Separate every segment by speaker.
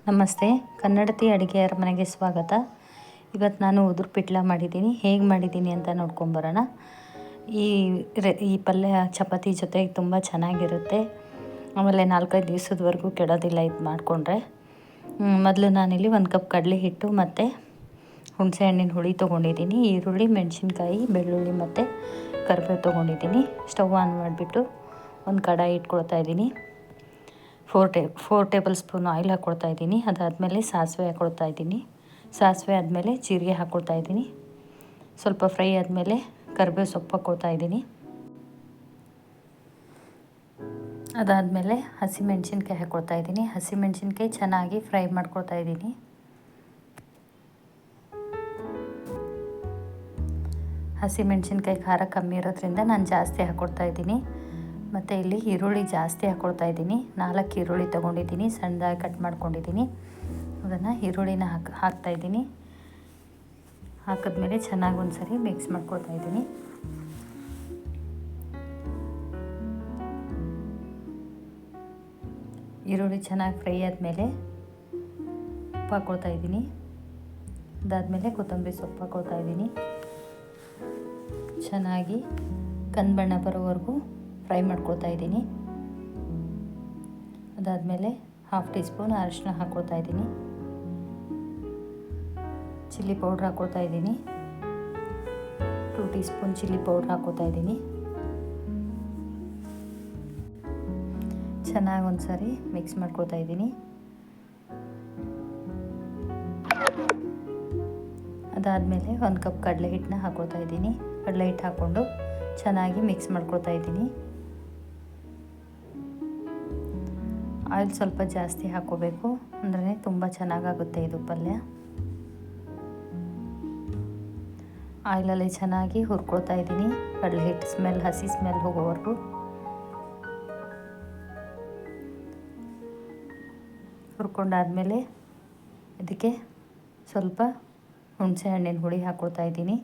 Speaker 1: ನಮಸ್ತೆ, ಕನ್ನಡತಿ ಅಡುಗೆಯರ ಮನೆಗೆ ಸ್ವಾಗತ. ಇವತ್ತು ನಾನು ಉದುರು ಪಿಟ್ಲ ಮಾಡಿದ್ದೀನಿ. ಹೇಗೆ ಮಾಡಿದ್ದೀನಿ ಅಂತ ನೋಡ್ಕೊಂಬರೋಣ. ಈ ಪಲ್ಯ ಚಪಾತಿ ಜೊತೆಗೆ ತುಂಬ ಚೆನ್ನಾಗಿರುತ್ತೆ. ಆಮೇಲೆ 4-5 ದಿವಸದವರೆಗೂ ಕೆಡೋದಿಲ್ಲ ಇದು ಮಾಡಿಕೊಂಡ್ರೆ. ಮೊದಲು ನಾನಿಲ್ಲಿ 1 ಕಪ್ ಕಡಲೆ ಹಿಟ್ಟು ಮತ್ತು ಹುಣಸೆ ಹಣ್ಣಿನ ಹುಳಿ ತೊಗೊಂಡಿದ್ದೀನಿ. ಈರುಳ್ಳಿ, ಮೆಣಸಿನ್ಕಾಯಿ, ಬೆಳ್ಳುಳ್ಳಿ ಮತ್ತು ಕರಿಬೇವು ತೊಗೊಂಡಿದ್ದೀನಿ. ಸ್ಟವ್ ಆನ್ ಮಾಡಿಬಿಟ್ಟು ಒಂದು ಕಡಾಯಿ ಇಟ್ಕೊಳ್ತಾ ಇದ್ದೀನಿ. 4 ಟೇಬಲ್ ಸ್ಪೂನ್ ಆಯಿಲ್ ಹಾಕ್ಕೊಳ್ತಾ ಇದ್ದೀನಿ. ಅದಾದಮೇಲೆ ಸಾಸಿವೆ ಹಾಕ್ಕೊಳ್ತಾ ಇದ್ದೀನಿ. ಸಾಸಿವೆ ಆದಮೇಲೆ ಜೀರಿಗೆ ಹಾಕ್ಕೊಳ್ತಾ ಇದ್ದೀನಿ. ಸ್ವಲ್ಪ ಫ್ರೈ ಆದಮೇಲೆ ಕರಿಬೇವು ಸೊಪ್ಪು ಹಾಕ್ಕೊಳ್ತಾ ಇದ್ದೀನಿ. ಅದಾದಮೇಲೆ ಹಸಿಮೆಣ್ಸಿನ್ಕಾಯಿ ಹಾಕ್ಕೊಳ್ತಾ ಇದ್ದೀನಿ. ಹಸಿಮೆಣ್ಸಿನ್ಕಾಯಿ ಚೆನ್ನಾಗಿ ಫ್ರೈ ಮಾಡ್ಕೊಳ್ತಾ ಇದ್ದೀನಿ. ಹಸಿಮೆಣ್ಸಿನ್ಕಾಯಿ ಖಾರ ಕಮ್ಮಿ ಇರೋದ್ರಿಂದ ನಾನು ಜಾಸ್ತಿ ಹಾಕ್ಕೊಳ್ತಾ ಇದ್ದೀನಿ. ಮತ್ತು ಇಲ್ಲಿ ಈರುಳ್ಳಿ ಜಾಸ್ತಿ ಹಾಕ್ಕೊಳ್ತಾ ಇದ್ದೀನಿ. 4 ಈರುಳ್ಳಿ ತೊಗೊಂಡಿದ್ದೀನಿ, ಸಣ್ಣದಾಗಿ ಕಟ್ ಮಾಡ್ಕೊಂಡಿದ್ದೀನಿ. ಅದನ್ನು ಈರುಳ್ಳಿನ ಹಾಕ್ತಾಯಿದ್ದೀನಿ. ಹಾಕಿದ್ಮೇಲೆ ಚೆನ್ನಾಗಿ ಒಂದು ಸರಿ ಮಿಕ್ಸ್ ಮಾಡ್ಕೊಳ್ತಾ ಇದ್ದೀನಿ. ಈರುಳ್ಳಿ ಚೆನ್ನಾಗಿ ಫ್ರೈ ಆದಮೇಲೆ ಉಪ್ಪು ಹಾಕ್ಕೊಳ್ತಾ ಇದ್ದೀನಿ. ಅದಾದಮೇಲೆ ಕೊತ್ತಂಬರಿ ಸೊಪ್ಪು ಹಾಕ್ಕೊಳ್ತಾ ಇದ್ದೀನಿ. ಚೆನ್ನಾಗಿ ಕಂದು ಬಣ್ಣ ಬರೋವರೆಗೂ ಫ್ರೈ ಮಾಡ್ಕೊಳ್ತಾ ಇದ್ದೀನಿ. ಅದಾದಮೇಲೆ 1/2 ಟೀ ಸ್ಪೂನ್ ಅರಿಶಿನ ಹಾಕ್ಕೊಳ್ತಾ ಇದ್ದೀನಿ. ಚಿಲ್ಲಿ ಪೌಡ್ರ್ ಹಾಕ್ಕೊಳ್ತಾ ಇದ್ದೀನಿ. 2 ಟೀ ಸ್ಪೂನ್ ಚಿಲ್ಲಿ ಪೌಡ್ರ್ ಹಾಕ್ಕೊಳ್ತಾ ಇದ್ದೀನಿ. ಚೆನ್ನಾಗಿ ಒಂದು ಸಾರಿ ಮಿಕ್ಸ್ ಮಾಡ್ಕೊಳ್ತಾ ಇದ್ದೀನಿ. ಅದಾದಮೇಲೆ 1 ಕಪ್ ಕಡಲೆ ಹಿಟ್ಟನ್ನ ಹಾಕ್ಕೊಳ್ತಾ ಇದ್ದೀನಿ. ಕಡಲೆ ಹಿಟ್ಟು ಹಾಕ್ಕೊಂಡು ಚೆನ್ನಾಗಿ ಮಿಕ್ಸ್ ಮಾಡ್ಕೊಳ್ತಾ ಇದ್ದೀನಿ. ಆಯಿಲ್ ಸ್ವಲ್ಪ ಜಾಸ್ತಿ ಹಾಕ್ಕೋಬೇಕು, ಅಂದ್ರೆ ತುಂಬ ಚೆನ್ನಾಗಾಗುತ್ತೆ ಇದು ಪಲ್ಯ. ಆಯಿಲಲ್ಲಿ ಚೆನ್ನಾಗಿ ಹುರ್ಕೊಳ್ತಾ ಇದ್ದೀನಿ. ಕಡಲೆ ಹಿಟ್ಟು ಹಸಿ ಸ್ಮೆಲ್ ಹೋಗೋವರೆಗೂ ಹುರ್ಕೊಂಡಾದ್ಮೇಲೆ ಇದಕ್ಕೆ ಸ್ವಲ್ಪ ಹುಣಸೆ ಹಣ್ಣಿನ ಹುಳಿ ಹಾಕ್ಕೊಳ್ತಾ ಇದ್ದೀನಿ.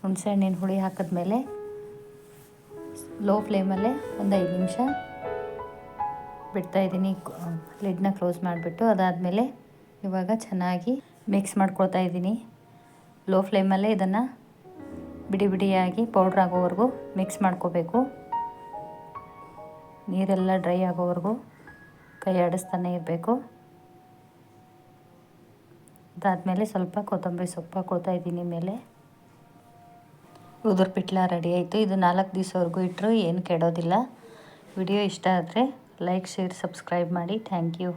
Speaker 1: ಹುಣಸೆ ಹಣ್ಣಿನ ಹುಳಿ ಹಾಕಿದ್ಮೇಲೆ ಲೋ ಫ್ಲೇಮಲ್ಲೇ ಒಂದು 5 ನಿಮಿಷ ಬಿಡ್ತಾಯಿದ್ದೀನಿ. ಲಿಡ್ನ ಕ್ಲೋಸ್ ಮಾಡಿಬಿಟ್ಟು ಅದಾದಮೇಲೆ ಇವಾಗ ಚೆನ್ನಾಗಿ ಮಿಕ್ಸ್ ಮಾಡ್ಕೊಳ್ತಾ ಇದ್ದೀನಿ. ಲೋ ಫ್ಲೇಮಲ್ಲೇ ಇದನ್ನು ಬಿಡಿ ಬಿಡಿಯಾಗಿ ಪೌಡ್ರ್ ಆಗೋವರೆಗೂ ಮಿಕ್ಸ್ ಮಾಡ್ಕೋಬೇಕು. ನೀರೆಲ್ಲ ಡ್ರೈ ಆಗೋವರೆಗೂ ಕೈ ಆಡಿಸ್ತಾನೆ ಇರಬೇಕು. ಅದಾದಮೇಲೆ ಸ್ವಲ್ಪ ಕೊತ್ತಂಬರಿ ಸೊಪ್ಪು ಹಾಕ್ಕೊಳ್ತಾ ಇದ್ದೀನಿ ಮೇಲೆ. ಉದುರು ಪಿಟ್ಲ ರೆಡಿ ಆಯಿತು. ಇದು 4 ದಿವಸವರೆಗೂ ಇಟ್ಟರು ಏನು ಕೆಡೋದಿಲ್ಲ. ವಿಡಿಯೋ ಇಷ್ಟ ಆದರೆ ಲೈಕ್, ಶೇರ್, ಸಬ್ಸ್ಕ್ರೈಬ್ ಮಾಡಿ. Thank you.